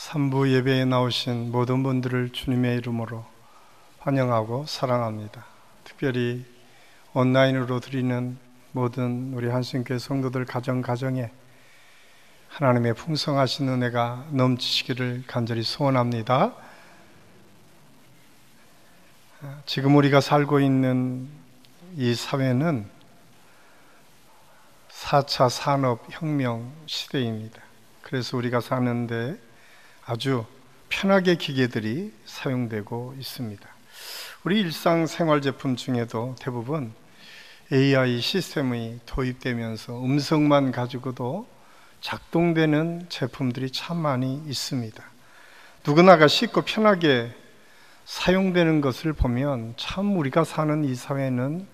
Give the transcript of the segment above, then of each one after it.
3부 예배에 나오신 모든 분들을 주님의 이름으로 환영하고 사랑합니다. 특별히 온라인으로 드리는 모든 우리 한신교회 성도들 가정에 하나님의 풍성하신 은혜가 넘치시기를 간절히 소원합니다. 지금 우리가 살고 있는 이 사회는 4차 산업혁명 시대입니다. 그래서 우리가 사는데 아주 편하게 기계들이 사용되고 있습니다. 우리 일상생활 제품 중에도 대부분 AI 시스템이 도입되면서 음성만 가지고도 작동되는 제품들이 참 많이 있습니다. 누구나가 쉽고 편하게 사용되는 것을 보면 참 우리가 사는 이 사회는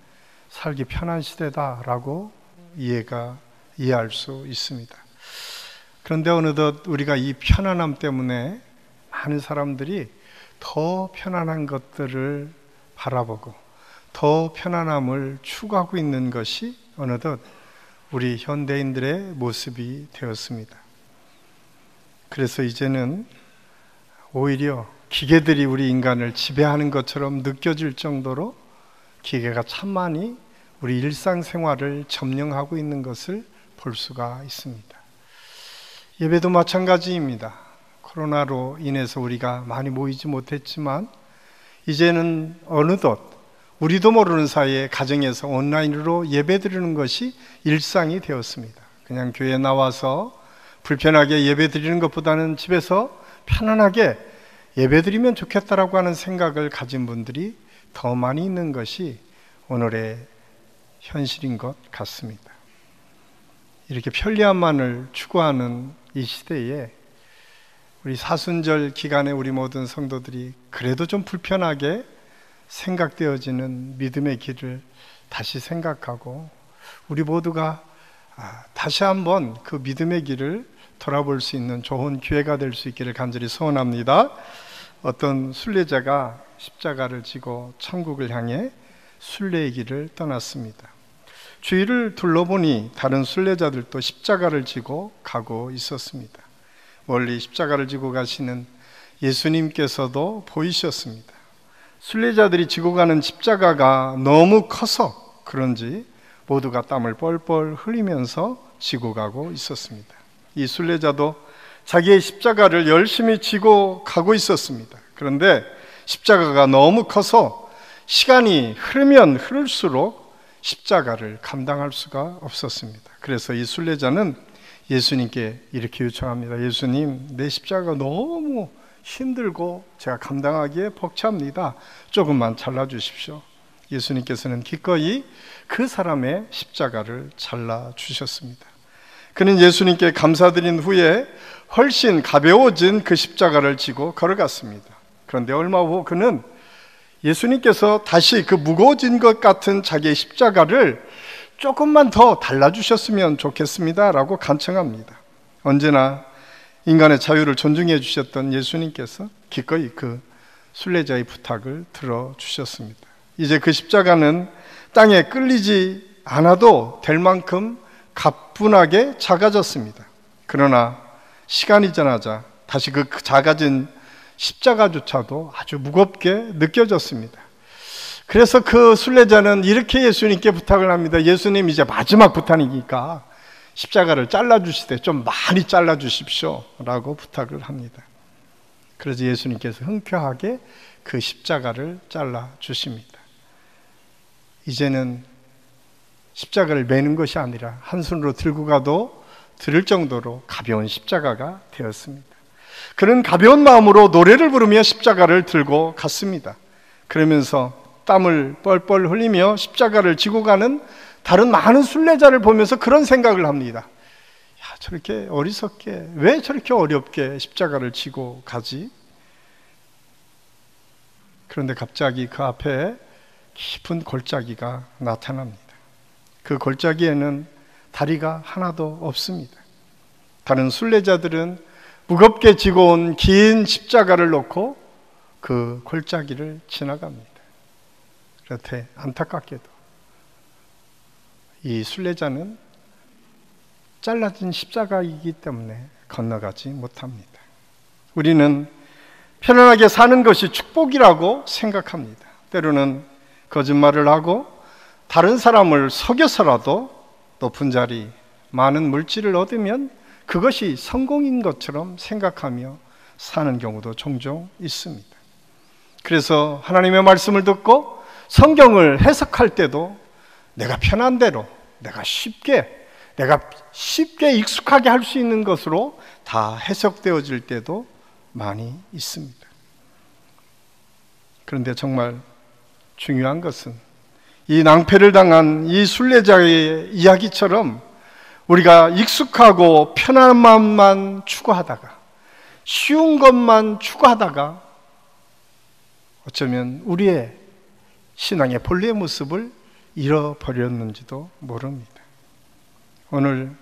살기 편한 시대다라고 이해할 수 있습니다. 그런데 어느덧 우리가 이 편안함 때문에 많은 사람들이 더 편안한 것들을 바라보고 더 편안함을 추구하고 있는 것이 어느덧 우리 현대인들의 모습이 되었습니다. 그래서 이제는 오히려 기계들이 우리 인간을 지배하는 것처럼 느껴질 정도로 기계가 참 많이 우리 일상생활을 점령하고 있는 것을 볼 수가 있습니다. 예배도 마찬가지입니다. 코로나로 인해서 우리가 많이 모이지 못했지만 이제는 어느덧 우리도 모르는 사이에 가정에서 온라인으로 예배드리는 것이 일상이 되었습니다. 그냥 교회에 나와서 불편하게 예배드리는 것보다는 집에서 편안하게 예배드리면 좋겠다라고 하는 생각을 가진 분들이 더 많이 있는 것이 오늘의 현실인 것 같습니다. 이렇게 편리함만을 추구하는 이 시대에 우리 사순절 기간에 우리 모든 성도들이 그래도 좀 불편하게 생각되어지는 믿음의 길을 다시 생각하고 우리 모두가 다시 한번 그 믿음의 길을 돌아볼 수 있는 좋은 기회가 될 수 있기를 간절히 소원합니다. 어떤 순례자가 십자가를 지고 천국을 향해 순례의 길을 떠났습니다. 주위를 둘러보니 다른 순례자들도 십자가를 지고 가고 있었습니다. 멀리 십자가를 지고 가시는 예수님께서도 보이셨습니다. 순례자들이 지고 가는 십자가가 너무 커서 그런지 모두가 땀을 뻘뻘 흘리면서 지고 가고 있었습니다. 이 순례자도 자기의 십자가를 열심히 지고 가고 있었습니다. 그런데 십자가가 너무 커서 시간이 흐르면 흐를수록 십자가를 감당할 수가 없었습니다. 그래서 이 순례자는 예수님께 이렇게 요청합니다. 예수님, 내 십자가가 너무 힘들고 제가 감당하기에 벅찹니다. 조금만 잘라주십시오. 예수님께서는 기꺼이 그 사람의 십자가를 잘라주셨습니다. 그는 예수님께 감사드린 후에 훨씬 가벼워진 그 십자가를 지고 걸어갔습니다. 그런데 얼마 후 그는 예수님께서 다시 그 무거워진 것 같은 자기의 십자가를 조금만 더 달라주셨으면 좋겠습니다 라고 간청합니다. 언제나 인간의 자유를 존중해 주셨던 예수님께서 기꺼이 그 순례자의 부탁을 들어주셨습니다. 이제 그 십자가는 땅에 끌리지 않아도 될 만큼 가뿐하게 작아졌습니다. 그러나 시간이 지나자 다시 그 작아진 십자가조차도 아주 무겁게 느껴졌습니다. 그래서 그 순례자는 이렇게 예수님께 부탁을 합니다. 예수님, 이제 마지막 부탁이니까 십자가를 잘라주시되 좀 많이 잘라주십시오 라고 부탁을 합니다. 그래서 예수님께서 흔쾌하게 그 십자가를 잘라주십니다. 이제는 십자가를 매는 것이 아니라 한 손으로 들고 가도 들을 정도로 가벼운 십자가가 되었습니다. 그는 가벼운 마음으로 노래를 부르며 십자가를 들고 갔습니다. 그러면서 땀을 뻘뻘 흘리며 십자가를 지고 가는 다른 많은 순례자를 보면서 그런 생각을 합니다. 야, 저렇게 어리석게, 왜 저렇게 어렵게 십자가를 지고 가지? 그런데 갑자기 그 앞에 깊은 골짜기가 나타납니다. 그 골짜기에는 다리가 하나도 없습니다. 다른 순례자들은 무겁게 지고 온 긴 십자가를 놓고 그 골짜기를 지나갑니다. 그렇게 안타깝게도 이 순례자는 잘라진 십자가이기 때문에 건너가지 못합니다. 우리는 편안하게 사는 것이 축복이라고 생각합니다. 때로는 거짓말을 하고 다른 사람을 속여서라도 높은 자리, 많은 물질을 얻으면 그것이 성공인 것처럼 생각하며 사는 경우도 종종 있습니다. 그래서 하나님의 말씀을 듣고 성경을 해석할 때도 내가 편한 대로, 내가 쉽게 익숙하게 할 수 있는 것으로 다 해석되어질 때도 많이 있습니다. 그런데 정말 중요한 것은 이 낭패를 당한 이 순례자의 이야기처럼 우리가 익숙하고 편한 마음만 추구하다가, 쉬운 것만 추구하다가 어쩌면 우리의 신앙의 본래의 모습을 잃어버렸는지도 모릅니다. 오늘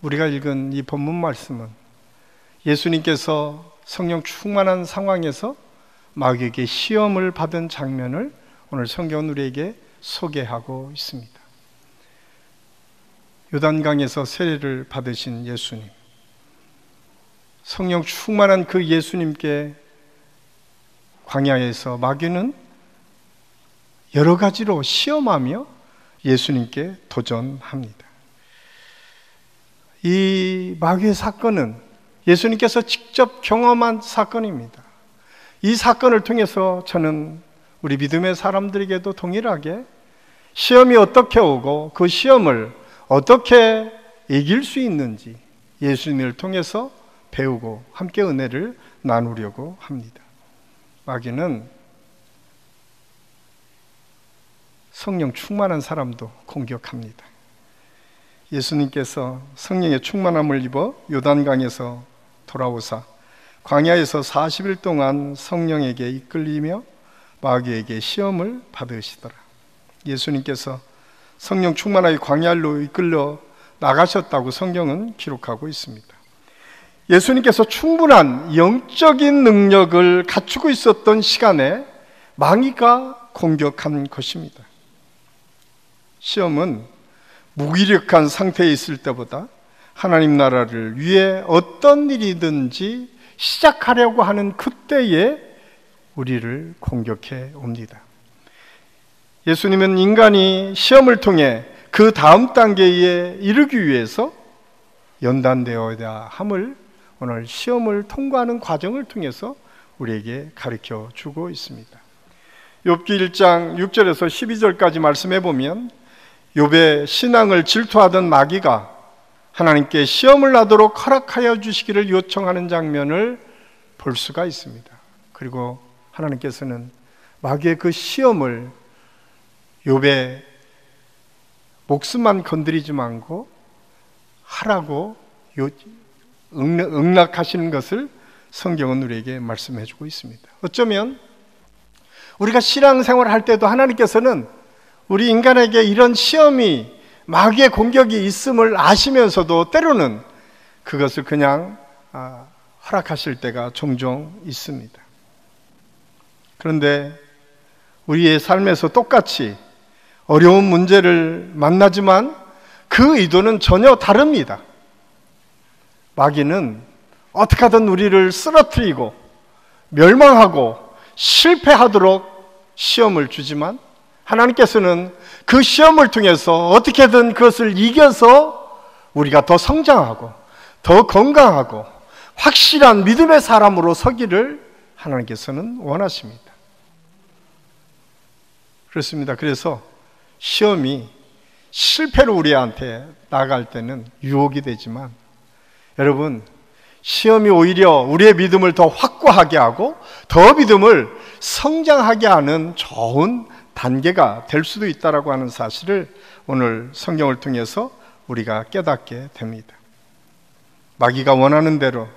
우리가 읽은 이 본문 말씀은 예수님께서 성령 충만한 상황에서 마귀에게 시험을 받은 장면을 오늘 성경은 우리에게 소개하고 있습니다. 요단강에서 세례를 받으신 예수님, 성령 충만한 그 예수님께 광야에서 마귀는 여러 가지로 시험하며 예수님께 도전합니다. 이 마귀의 사건은 예수님께서 직접 경험한 사건입니다. 이 사건을 통해서 저는 우리 믿음의 사람들에게도 동일하게 시험이 어떻게 오고 그 시험을 어떻게 이길 수 있는지 예수님을 통해서 배우고 함께 은혜를 나누려고 합니다. 마귀는 성령 충만한 사람도 공격합니다. 예수님께서 성령의 충만함을 입어 요단강에서 돌아오사 광야에서 40일 동안 성령에게 이끌리며 마귀에게 시험을 받으시더라. 예수님께서 성령 충만하게 광야로 이끌려 나가셨다고 성경은 기록하고 있습니다. 예수님께서 충분한 영적인 능력을 갖추고 있었던 시간에 마귀가 공격한 것입니다. 시험은 무기력한 상태에 있을 때보다 하나님 나라를 위해 어떤 일이든지 시작하려고 하는 그때에 우리를 공격해 옵니다. 예수님은 인간이 시험을 통해 그 다음 단계에 이르기 위해서 연단되어야 함을 오늘 시험을 통과하는 과정을 통해서 우리에게 가르쳐 주고 있습니다. 욥기 1장 6절에서 12절까지 말씀해 보면 욥의 신앙을 질투하던 마귀가 하나님께 시험을 나도록 허락하여 주시기를 요청하는 장면을 볼 수가 있습니다. 그리고 하나님께서는 마귀의 그 시험을 욥의 목숨만 건드리지 말고 하라고 응낙하시는 것을 성경은 우리에게 말씀해 주고 있습니다. 어쩌면 우리가 신앙생활을 할 때도 하나님께서는 우리 인간에게 이런 시험이 마귀의 공격이 있음을 아시면서도 때로는 그것을 그냥 허락하실 때가 종종 있습니다. 그런데 우리의 삶에서 똑같이 어려운 문제를 만나지만 그 의도는 전혀 다릅니다. 마귀는 어떻게 하든 우리를 쓰러뜨리고 멸망하고 실패하도록 시험을 주지만 하나님께서는 그 시험을 통해서 어떻게든 그것을 이겨서 우리가 더 성장하고 더 건강하고 확실한 믿음의 사람으로 서기를 하나님께서는 원하십니다. 그렇습니다. 그래서 시험이 실패로 우리한테 나갈 때는 유혹이 되지만 여러분, 시험이 오히려 우리의 믿음을 더 확고하게 하고 더 믿음을 성장하게 하는 좋은 단계가 될 수도 있다라고 하는 사실을 오늘 성경을 통해서 우리가 깨닫게 됩니다. 마귀가 원하는 대로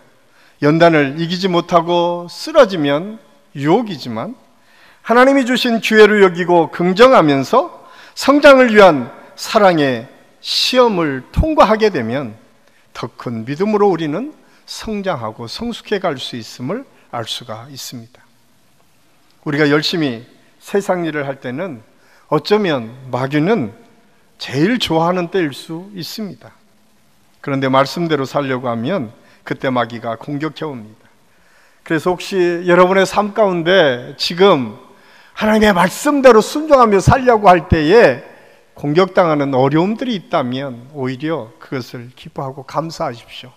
연단을 이기지 못하고 쓰러지면 유혹이지만 하나님이 주신 기회로 여기고 긍정하면서 성장을 위한 사랑의 시험을 통과하게 되면 더 큰 믿음으로 우리는 성장하고 성숙해 갈 수 있음을 알 수가 있습니다. 우리가 열심히 세상 일을 할 때는 어쩌면 마귀는 제일 좋아하는 때일 수 있습니다. 그런데 말씀대로 살려고 하면 그때 마귀가 공격해 옵니다. 그래서 혹시 여러분의 삶 가운데 지금 하나님의 말씀대로 순종하며 살려고 할 때에 공격당하는 어려움들이 있다면 오히려 그것을 기뻐하고 감사하십시오.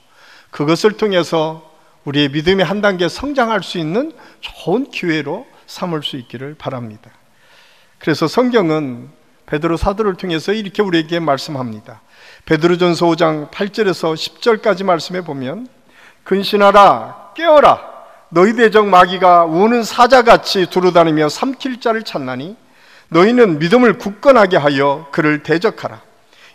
그것을 통해서 우리의 믿음이 한 단계 성장할 수 있는 좋은 기회로 삼을 수 있기를 바랍니다. 그래서 성경은 베드로 사도를 통해서 이렇게 우리에게 말씀합니다. 베드로전서 5장 8절에서 10절까지 말씀해 보면, 근신하라, 깨어라, 너희 대적 마귀가 우는 사자같이 두루다니며 삼킬 자를 찾나니 너희는 믿음을 굳건하게 하여 그를 대적하라.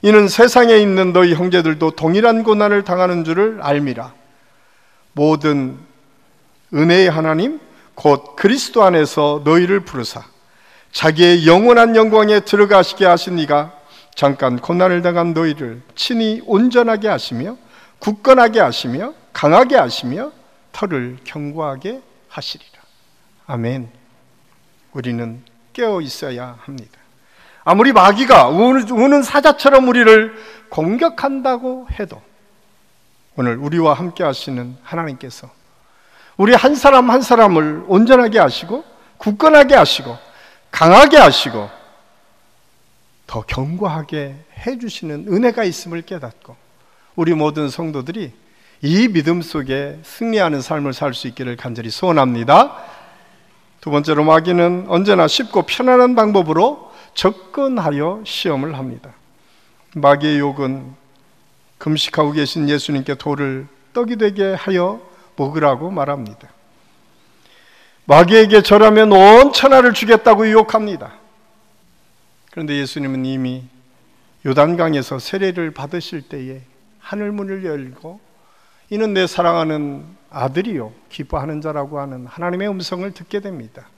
이는 세상에 있는 너희 형제들도 동일한 고난을 당하는 줄을 알미라. 모든 은혜의 하나님 곧 그리스도 안에서 너희를 부르사 자기의 영원한 영광에 들어가시게 하신 이가 잠깐 고난을 당한 너희를 친히 온전하게 하시며 굳건하게 하시며 강하게 하시며 털을 견고하게 하시리라. 아멘. 우리는 깨어 있어야 합니다. 아무리 마귀가 우는 사자처럼 우리를 공격한다고 해도 오늘 우리와 함께 하시는 하나님께서 우리 한 사람 한 사람을 온전하게 하시고 굳건하게 하시고 강하게 하시고 더 견고하게 해주시는 은혜가 있음을 깨닫고 우리 모든 성도들이 이 믿음 속에 승리하는 삶을 살 수 있기를 간절히 소원합니다. 두 번째로, 마귀는 언제나 쉽고 편안한 방법으로 접근하여 시험을 합니다. 마귀의 욕은 금식하고 계신 예수님께 돌을 떡이 되게 하여 먹으라고 말합니다. 마귀에게 절하면 온 천하를 주겠다고 유혹합니다. 그런데 예수님은 이미 요단강에서 세례를 받으실 때에 하늘문을 열고 이는 내 사랑하는 아들이요 기뻐하는 자라고 하는 하나님의 음성을 듣게 됩니다.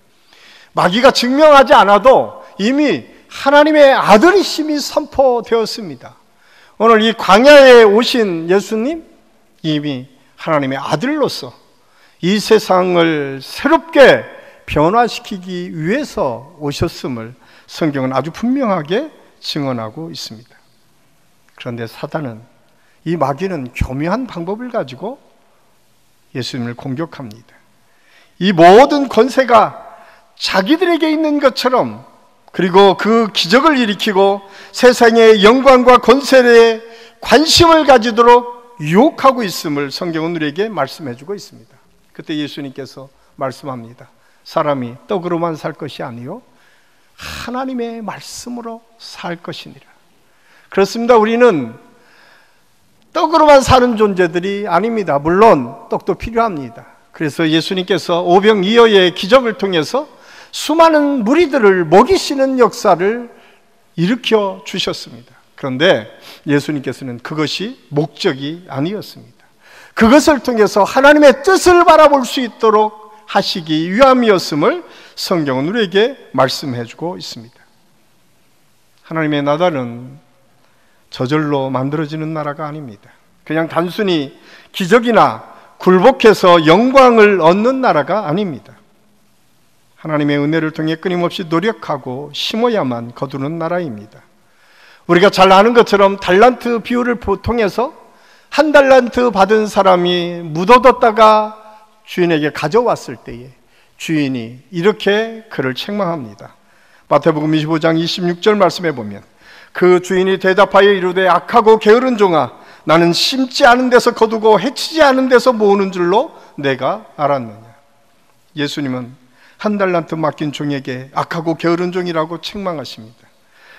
마귀가 증명하지 않아도 이미 하나님의 아들이심이 선포되었습니다. 오늘 이 광야에 오신 예수님, 이미 하나님의 아들로서 이 세상을 새롭게 변화시키기 위해서 오셨음을 성경은 아주 분명하게 증언하고 있습니다. 그런데 사단은, 이 마귀는 교묘한 방법을 가지고 예수님을 공격합니다. 이 모든 권세가 자기들에게 있는 것처럼, 그리고 그 기적을 일으키고 세상의 영광과 권세에 관심을 가지도록 유혹하고 있음을 성경은 우리에게 말씀해주고 있습니다. 그때 예수님께서 말씀합니다. 사람이 떡으로만 살 것이 아니요 하나님의 말씀으로 살 것이니라. 그렇습니다. 우리는 떡으로만 사는 존재들이 아닙니다. 물론 떡도 필요합니다. 그래서 예수님께서 오병이어의 기적을 통해서 수많은 무리들을 먹이시는 역사를 일으켜 주셨습니다. 그런데 예수님께서는 그것이 목적이 아니었습니다. 그것을 통해서 하나님의 뜻을 바라볼 수 있도록 하시기 위함이었음을 성경은 우리에게 말씀해 주고 있습니다. 하나님의 나라는 저절로 만들어지는 나라가 아닙니다. 그냥 단순히 기적이나 굴복해서 영광을 얻는 나라가 아닙니다. 하나님의 은혜를 통해 끊임없이 노력하고 심어야만 거두는 나라입니다. 우리가 잘 아는 것처럼 달란트 비유를 통해서 한 달란트 받은 사람이 묻어뒀다가 주인에게 가져왔을 때에 주인이 이렇게 그를 책망합니다. 마태복음 25장 26절 말씀해 보면, 그 주인이 대답하여 이르되 악하고 게으른 종아, 나는 심지 않은 데서 거두고 해치지 않은 데서 모으는 줄로 내가 알았느냐. 예수님은 한 달란트 맡긴 종에게 악하고 게으른 종이라고 책망하십니다.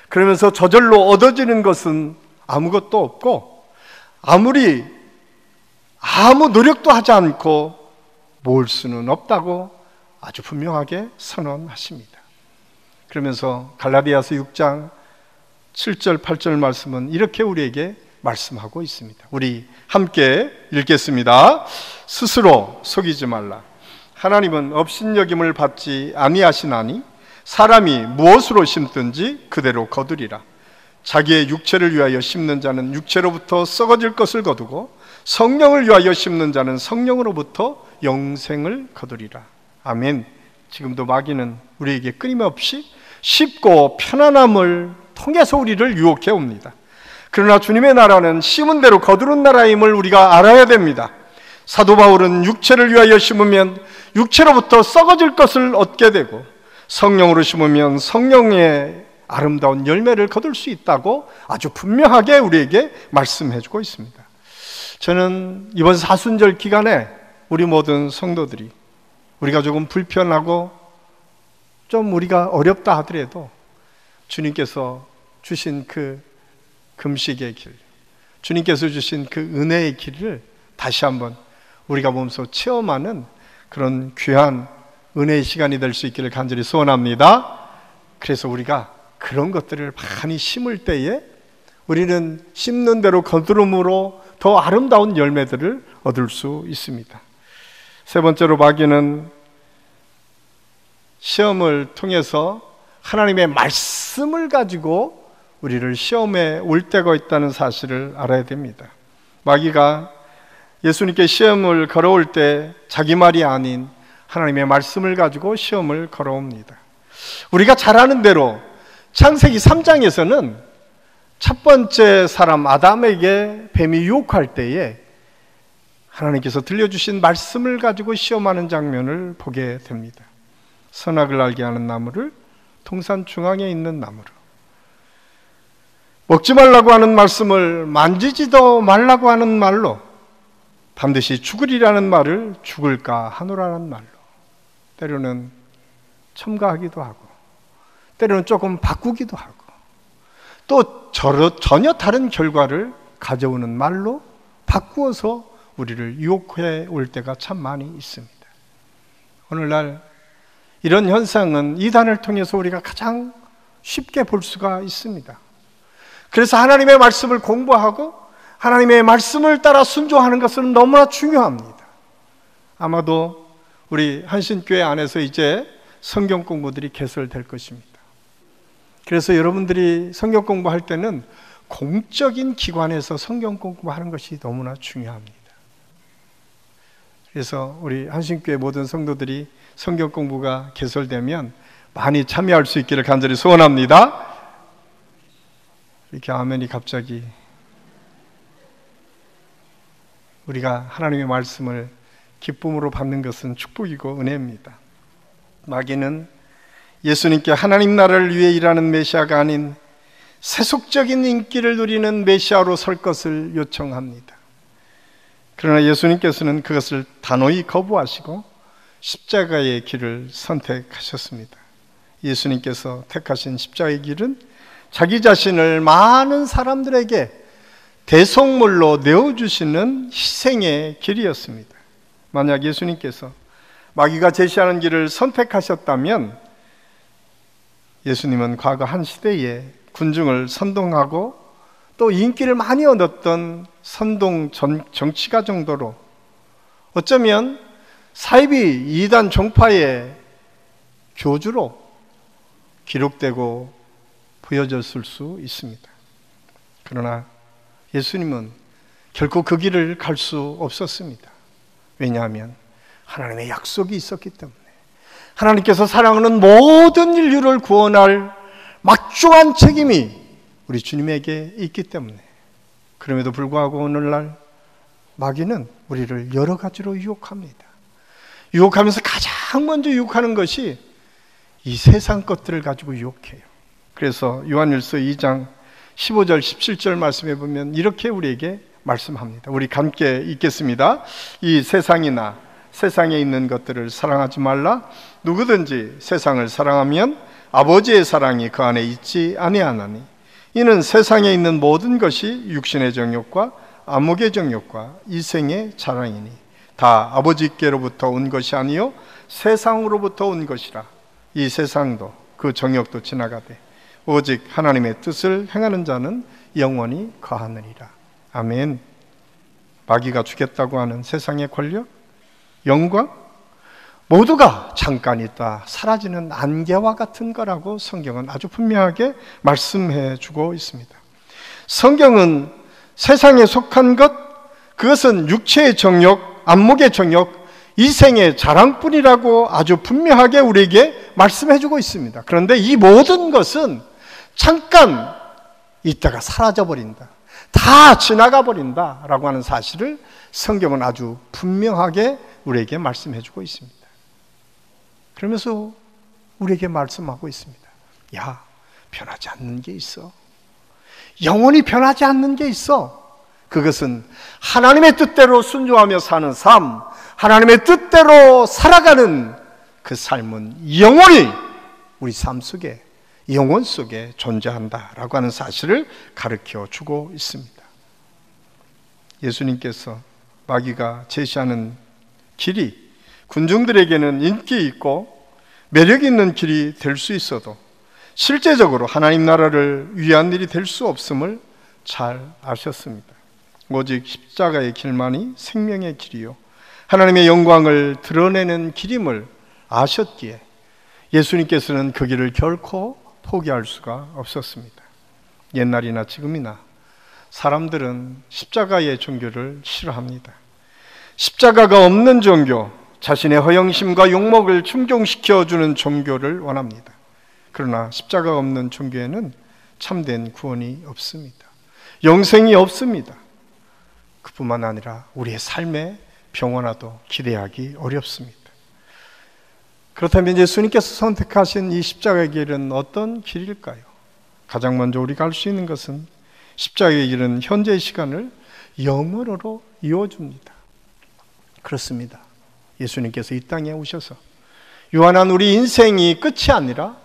그러면서 저절로 얻어지는 것은 아무것도 없고 아무리 아무 노력도 하지 않고 모을 수는 없다고 아주 분명하게 선언하십니다. 그러면서 갈라디아서 6장 7절 8절 말씀은 이렇게 우리에게 말씀하고 있습니다. 우리 함께 읽겠습니다. 스스로 속이지 말라. 하나님은 업신여김을 받지 아니하시나니 사람이 무엇으로 심든지 그대로 거두리라. 자기의 육체를 위하여 심는 자는 육체로부터 썩어질 것을 거두고 성령을 위하여 심는 자는 성령으로부터 영생을 거두리라. 아멘. 지금도 마귀는 우리에게 끊임없이 쉽고 편안함을 통해서 우리를 유혹해 옵니다. 그러나 주님의 나라는 심은 대로 거두는 나라임을 우리가 알아야 됩니다. 사도 바울은 육체를 위하여 심으면 육체로부터 썩어질 것을 얻게 되고 성령으로 심으면 성령의 아름다운 열매를 거둘 수 있다고 아주 분명하게 우리에게 말씀해 주고 있습니다. 저는 이번 사순절 기간에 우리 모든 성도들이 우리가 조금 불편하고 좀 우리가 어렵다 하더라도 주님께서 주신 그 금식의 길, 주님께서 주신 그 은혜의 길을 다시 한번 우리가 몸소 체험하는 그런 귀한 은혜의 시간이 될 수 있기를 간절히 소원합니다. 그래서 우리가 그런 것들을 많이 심을 때에 우리는 심는 대로 거두름으로 더 아름다운 열매들을 얻을 수 있습니다. 세 번째로 마귀는 시험을 통해서 하나님의 말씀을 가지고 우리를 시험에 올 때가 있다는 사실을 알아야 됩니다. 마귀가 예수님께 시험을 걸어올 때 자기 말이 아닌 하나님의 말씀을 가지고 시험을 걸어옵니다. 우리가 잘 아는 대로 창세기 3장에서는 첫 번째 사람 아담에게 뱀이 유혹할 때에 하나님께서 들려주신 말씀을 가지고 시험하는 장면을 보게 됩니다. 선악을 알게 하는 나무를 동산 중앙에 있는 나무로, 먹지 말라고 하는 말씀을 만지지도 말라고 하는 말로, 반드시 죽으리라는 말을 죽을까 하노라는 말로, 때로는 첨가하기도 하고 때로는 조금 바꾸기도 하고 또 전혀 다른 결과를 가져오는 말로 바꾸어서 우리를 유혹해 올 때가 참 많이 있습니다. 오늘날 이런 현상은 이단을 통해서 우리가 가장 쉽게 볼 수가 있습니다. 그래서 하나님의 말씀을 공부하고 하나님의 말씀을 따라 순종하는 것은 너무나 중요합니다. 아마도 우리 한신교회 안에서 이제 성경 공부들이 개설될 것입니다. 그래서 여러분들이 성경 공부할 때는 공적인 기관에서 성경 공부하는 것이 너무나 중요합니다. 그래서 우리 한신교회 모든 성도들이 성경 공부가 개설되면 많이 참여할 수 있기를 간절히 소원합니다. 이렇게 아멘이 갑자기. 우리가 하나님의 말씀을 기쁨으로 받는 것은 축복이고 은혜입니다. 마귀는 예수님께 하나님 나라를 위해 일하는 메시아가 아닌 세속적인 인기를 누리는 메시아로 설 것을 요청합니다. 그러나 예수님께서는 그것을 단호히 거부하시고 십자가의 길을 선택하셨습니다. 예수님께서 택하신 십자가의 길은 자기 자신을 많은 사람들에게 대속물로 내어주시는 희생의 길이었습니다. 만약 예수님께서 마귀가 제시하는 길을 선택하셨다면 예수님은 과거 한 시대에 군중을 선동하고 또 인기를 많이 얻었던 선동 정치가 정도로 어쩌면 사이비 이단 종파의 교주로 기록되고 보여졌을 수 있습니다. 그러나 예수님은 결코 그 길을 갈 수 없었습니다. 왜냐하면 하나님의 약속이 있었기 때문에, 하나님께서 사랑하는 모든 인류를 구원할 막중한 책임이 우리 주님에게 있기 때문에. 그럼에도 불구하고 오늘날 마귀는 우리를 여러 가지로 유혹합니다. 유혹하면서 가장 먼저 유혹하는 것이 이 세상 것들을 가지고 유혹해요. 그래서 요한일서 2장 15절 17절 말씀해 보면 이렇게 우리에게 말씀합니다. 우리 함께 읽겠습니다. 이 세상이나 세상에 있는 것들을 사랑하지 말라. 누구든지 세상을 사랑하면 아버지의 사랑이 그 안에 있지 아니하나니 이는 세상에 있는 모든 것이 육신의 정욕과 안목의 정욕과 이생의 자랑이니 다 아버지께로부터 온 것이 아니요 세상으로부터 온 것이라. 이 세상도 그 정욕도 지나가되 오직 하나님의 뜻을 행하는 자는 영원히 거하느니라. 아멘. 마귀가 주겠다고 하는 세상의 권력, 영광 모두가 잠깐 있다 사라지는 안개와 같은 거라고 성경은 아주 분명하게 말씀해 주고 있습니다. 성경은 세상에 속한 것, 그것은 육체의 정욕, 안목의 정욕, 이생의 자랑뿐이라고 아주 분명하게 우리에게 말씀해 주고 있습니다. 그런데 이 모든 것은 잠깐 있다가 사라져 버린다. 다 지나가 버린다라고 하는 사실을 성경은 아주 분명하게 우리에게 말씀해 주고 있습니다. 그러면서 우리에게 말씀하고 있습니다. 야, 변하지 않는 게 있어. 영원히 변하지 않는 게 있어. 그것은 하나님의 뜻대로 순종하며 사는 삶, 하나님의 뜻대로 살아가는 그 삶은 영원히 우리 삶 속에, 영혼 속에 존재한다라고 하는 사실을 가르쳐 주고 있습니다. 예수님께서 마귀가 제시하는 길이 군중들에게는 인기 있고 매력 있는 길이 될 수 있어도 실제적으로 하나님 나라를 위한 일이 될 수 없음을 잘 아셨습니다. 오직 십자가의 길만이 생명의 길이요 하나님의 영광을 드러내는 길임을 아셨기에 예수님께서는 그 길을 결코 포기할 수가 없었습니다. 옛날이나 지금이나 사람들은 십자가의 종교를 싫어합니다. 십자가가 없는 종교, 자신의 허영심과 욕먹을 충족시켜주는 종교를 원합니다. 그러나 십자가가 없는 종교에는 참된 구원이 없습니다. 영생이 없습니다. 그뿐만 아니라 우리의 삶의 평온화도 기대하기 어렵습니다. 그렇다면 예수님께서 선택하신 이 십자가의 길은 어떤 길일까요? 가장 먼저 우리가 알 수 있는 것은 십자가의 길은 현재의 시간을 영원으로 이어줍니다. 그렇습니다. 예수님께서 이 땅에 오셔서 유한한 우리 인생이 끝이 아니라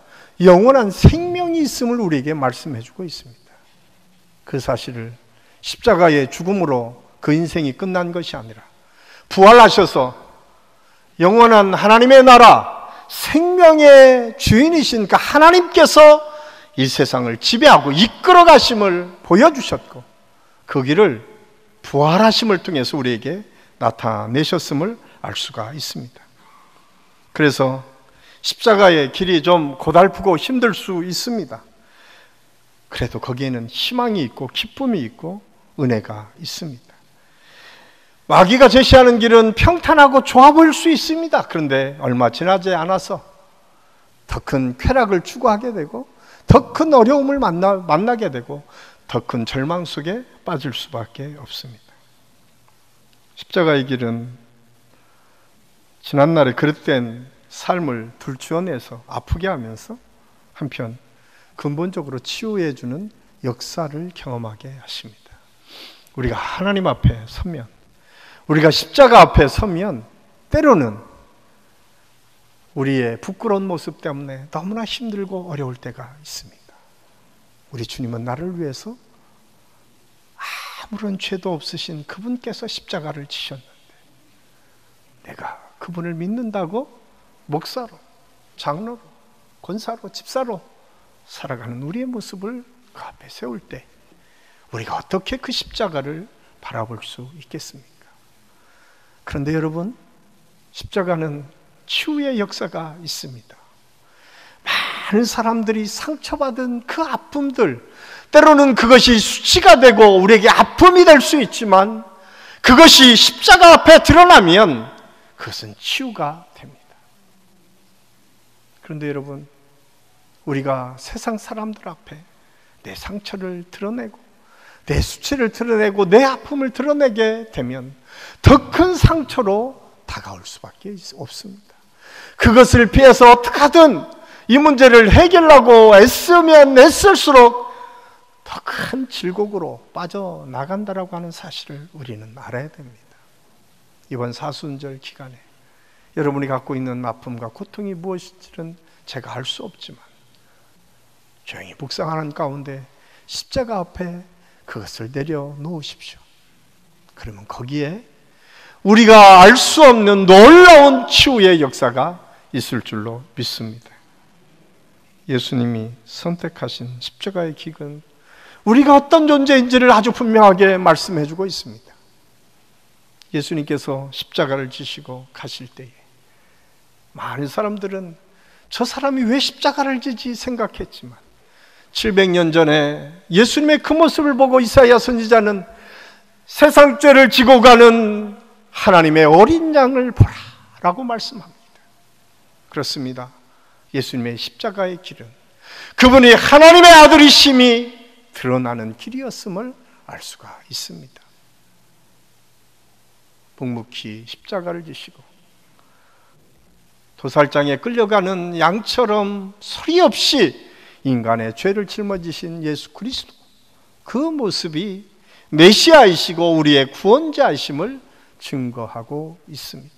영원한 생명이 있음을 우리에게 말씀해 주고 있습니다. 그 사실을 십자가의 죽음으로 그 인생이 끝난 것이 아니라 부활하셔서 영원한 하나님의 나라, 생명의 주인이신 그 하나님께서 이 세상을 지배하고 이끌어 가심을 보여주셨고 그 길을 부활하심을 통해서 우리에게 나타내셨음을 알 수가 있습니다. 그래서 십자가의 길이 좀 고달프고 힘들 수 있습니다. 그래도 거기에는 희망이 있고 기쁨이 있고 은혜가 있습니다. 마귀가 제시하는 길은 평탄하고 좋아 보일 수 있습니다. 그런데 얼마 지나지 않아서 더 큰 쾌락을 추구하게 되고 더 큰 어려움을 만나게 되고 더 큰 절망 속에 빠질 수밖에 없습니다. 십자가의 길은 지난날에 그릇된 삶을 둘러내서 아프게 하면서 한편 근본적으로 치유해주는 역사를 경험하게 하십니다. 우리가 하나님 앞에 서면, 우리가 십자가 앞에 서면 때로는 우리의 부끄러운 모습 때문에 너무나 힘들고 어려울 때가 있습니다. 우리 주님은 나를 위해서 아무런 죄도 없으신 그분께서 십자가를 지셨는데 내가 그분을 믿는다고 목사로, 장로로, 권사로, 집사로 살아가는 우리의 모습을 그 앞에 세울 때 우리가 어떻게 그 십자가를 바라볼 수 있겠습니까? 그런데 여러분, 십자가는 치유의 역사가 있습니다. 많은 사람들이 상처받은 그 아픔들, 때로는 그것이 수치가 되고 우리에게 아픔이 될 수 있지만 그것이 십자가 앞에 드러나면 그것은 치유가 됩니다. 그런데 여러분, 우리가 세상 사람들 앞에 내 상처를 드러내고 내 수치를 드러내고 내 아픔을 드러내게 되면 더 큰 상처로 다가올 수밖에 없습니다. 그것을 피해서 어떻게 하든 이 문제를 해결하고 애쓰면 애쓸수록 더 큰 질곡으로 빠져나간다라고 하는 사실을 우리는 알아야 됩니다. 이번 사순절 기간에 여러분이 갖고 있는 아픔과 고통이 무엇인지는 제가 알 수 없지만 조용히 묵상하는 가운데 십자가 앞에 그것을 내려놓으십시오. 그러면 거기에 우리가 알 수 없는 놀라운 치유의 역사가 있을 줄로 믿습니다. 예수님이 선택하신 십자가의 길은 우리가 어떤 존재인지를 아주 분명하게 말씀해 주고 있습니다. 예수님께서 십자가를 지시고 가실 때에 많은 사람들은 저 사람이 왜 십자가를 지지 생각했지만 700년 전에 예수님의 그 모습을 보고 이사야 선지자는 세상 죄를 지고 가는 하나님의 어린 양을 보라 라고 말씀합니다. 그렇습니다. 예수님의 십자가의 길은 그분이 하나님의 아들이심이 드러나는 길이었음을 알 수가 있습니다. 묵묵히 십자가를 지시고 도살장에 끌려가는 양처럼 소리 없이 인간의 죄를 짊어지신 예수 그리스도, 그 모습이 메시아이시고 우리의 구원자이심을 증거하고 있습니다.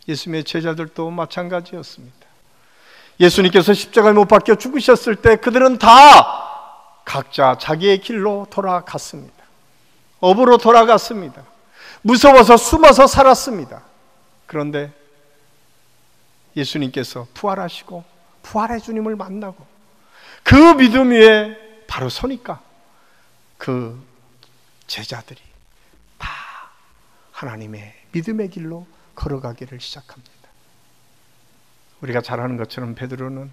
예수님의 제자들도 마찬가지였습니다. 예수님께서 십자가에 못 박혀 죽으셨을 때 그들은 다 각자 자기의 길로 돌아갔습니다. 업으로 돌아갔습니다. 무서워서 숨어서 살았습니다. 그런데 예수님께서 부활하시고 부활의 주님을 만나고 그 믿음 위에 바로 서니까 그 제자들이 다 하나님의 믿음의 길로 걸어가기를 시작합니다. 우리가 잘 아는 것처럼 베드로는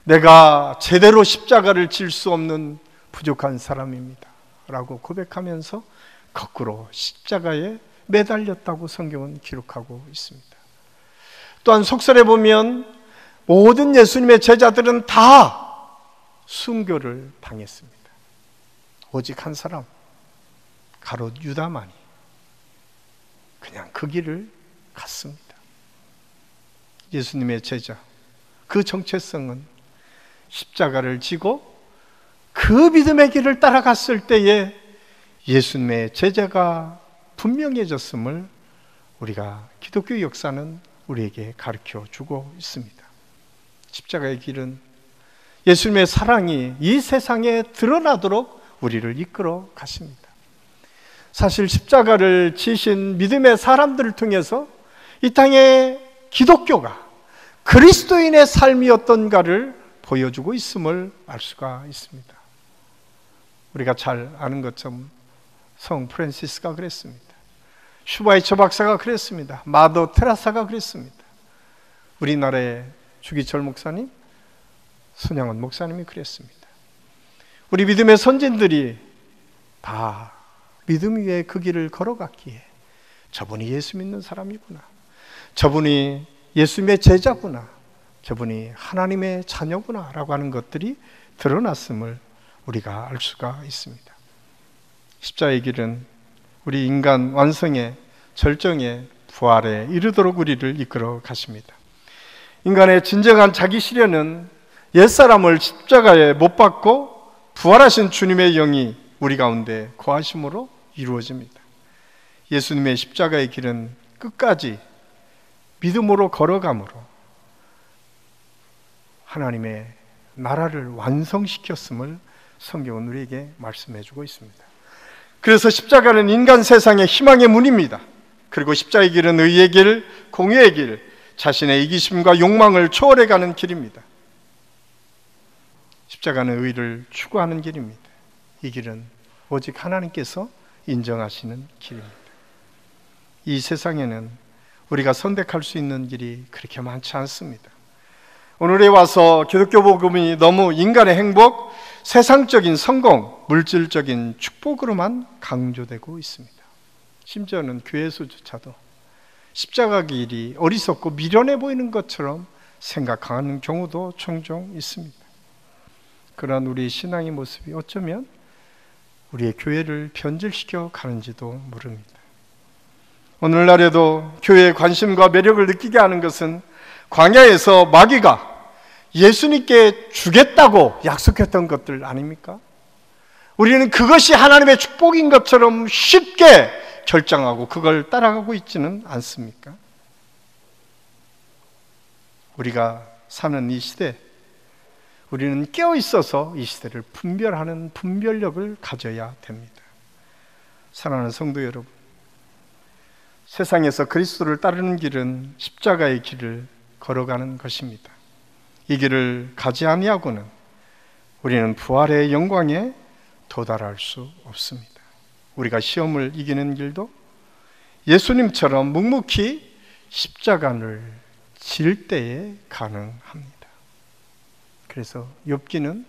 내가 제대로 십자가를 질 수 없는 부족한 사람입니다 라고 고백하면서 거꾸로 십자가에 매달렸다고 성경은 기록하고 있습니다. 또한 속설에 보면 모든 예수님의 제자들은 다 순교를 당했습니다. 오직 한 사람, 가롯 유다만이 그냥 그 길을 갔습니다. 예수님의 제자, 그 정체성은 십자가를 지고 그 믿음의 길을 따라갔을 때에 예수님의 제자가 분명해졌음을 우리가 기독교 역사는 우리에게 가르쳐 주고 있습니다. 십자가의 길은 예수님의 사랑이 이 세상에 드러나도록 우리를 이끌어 가십니다. 사실 십자가를 지신 믿음의 사람들을 통해서 이 땅에 기독교가 그리스도인의 삶이었던가를 보여주고 있음을 알 수가 있습니다. 우리가 잘 아는 것처럼 성 프란시스가 그랬습니다. 슈바이처 박사가 그랬습니다. 마더 테라사가 그랬습니다. 우리나라의 주기철 목사님, 손양원 목사님이 그랬습니다. 우리 믿음의 선진들이 다 믿음 위에 그 길을 걸어갔기에 저분이 예수 믿는 사람이구나, 저분이 예수님의 제자구나, 저분이 하나님의 자녀구나 라고 하는 것들이 드러났음을 우리가 알 수가 있습니다. 십자가의 길은 우리 인간 완성의 절정의 부활에 이르도록 우리를 이끌어 가십니다. 인간의 진정한 자기 실현은 옛사람을 십자가에 못 박고 부활하신 주님의 영이 우리 가운데 거하심으로 이루어집니다. 예수님의 십자가의 길은 끝까지 믿음으로 걸어감으로 하나님의 나라를 완성시켰음을 성경은 우리에게 말씀해 주고 있습니다. 그래서 십자가는 인간 세상의 희망의 문입니다. 그리고 십자가의 길은 의의 길, 공의의 길, 자신의 이기심과 욕망을 초월해가는 길입니다. 십자가는 의를 추구하는 길입니다. 이 길은 오직 하나님께서 인정하시는 길입니다. 이 세상에는 우리가 선택할 수 있는 길이 그렇게 많지 않습니다. 오늘에 와서 기독교 복음이 너무 인간의 행복, 세상적인 성공, 물질적인 축복으로만 강조되고 있습니다. 심지어는 교회에서조차도 십자가 길이 어리석고 미련해 보이는 것처럼 생각하는 경우도 종종 있습니다. 그러한 우리 신앙의 모습이 어쩌면 우리의 교회를 변질시켜 가는지도 모릅니다. 오늘날에도 교회의 관심과 매력을 느끼게 하는 것은 광야에서 마귀가 예수님께 주겠다고 약속했던 것들 아닙니까? 우리는 그것이 하나님의 축복인 것처럼 쉽게 결정하고 그걸 따라가고 있지는 않습니까? 우리가 사는 이 시대, 우리는 깨어 있어서 이 시대를 분별하는 분별력을 가져야 됩니다. 사랑하는 성도 여러분, 세상에서 그리스도를 따르는 길은 십자가의 길을 걸어가는 것입니다. 이 길을 가지 아니하고는 우리는 부활의 영광에 도달할 수 없습니다. 우리가 시험을 이기는 길도 예수님처럼 묵묵히 십자가를 질 때에 가능합니다. 그래서 욥기는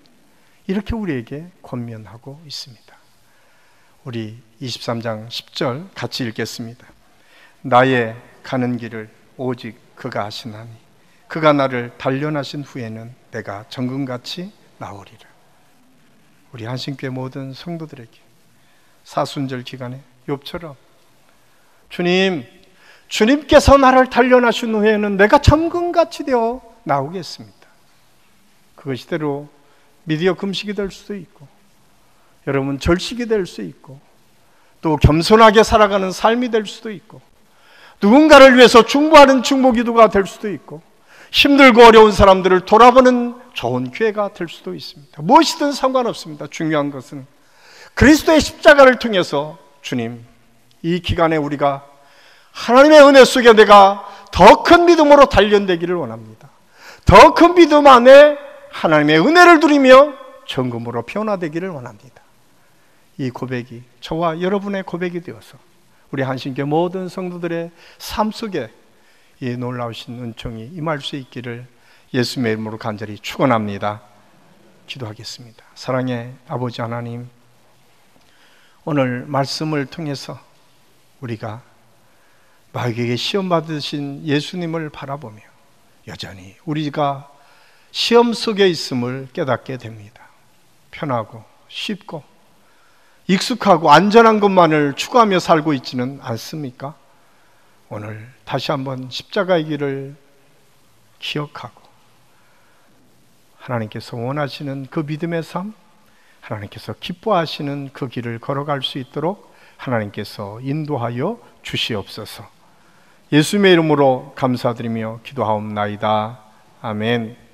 이렇게 우리에게 권면하고 있습니다. 우리 23장 10절 같이 읽겠습니다. 나의 가는 길을 오직 그가 아시나니 그가 나를 단련하신 후에는 내가 정금같이 나오리라. 우리 한신교회 모든 성도들에게 사순절 기간에 욥처럼 주님께서 나를 단련하신 후에는 내가 정금같이 되어 나오겠습니다. 그것이대로 미디어 금식이 될 수도 있고, 여러분 절식이 될 수 있고, 또 겸손하게 살아가는 삶이 될 수도 있고, 누군가를 위해서 중보하는 중보기도가 될 수도 있고, 힘들고 어려운 사람들을 돌아보는 좋은 기회가 될 수도 있습니다. 무엇이든 상관없습니다. 중요한 것은 그리스도의 십자가를 통해서 주님, 이 기간에 우리가 하나님의 은혜 속에 내가 더 큰 믿음으로 단련되기를 원합니다. 더 큰 믿음 안에 하나님의 은혜를 누리며 정금으로 변화되기를 원합니다. 이 고백이 저와 여러분의 고백이 되어서 우리 한신교회 모든 성도들의 삶 속에 이 놀라우신 은총이 임할 수 있기를 예수님의 이름으로 간절히 축원합니다. 기도하겠습니다. 사랑의 아버지 하나님, 오늘 말씀을 통해서 우리가 마귀에게 시험 받으신 예수님을 바라보며 여전히 우리가 시험 속에 있음을 깨닫게 됩니다. 편하고 쉽고 익숙하고 안전한 것만을 추구하며 살고 있지는 않습니까? 오늘 다시 한번 십자가의 길을 기억하고 하나님께서 원하시는 그 믿음의 삶, 하나님께서 기뻐하시는 그 길을 걸어갈 수 있도록 하나님께서 인도하여 주시옵소서. 예수님의 이름으로 감사드리며 기도하옵나이다. 아멘.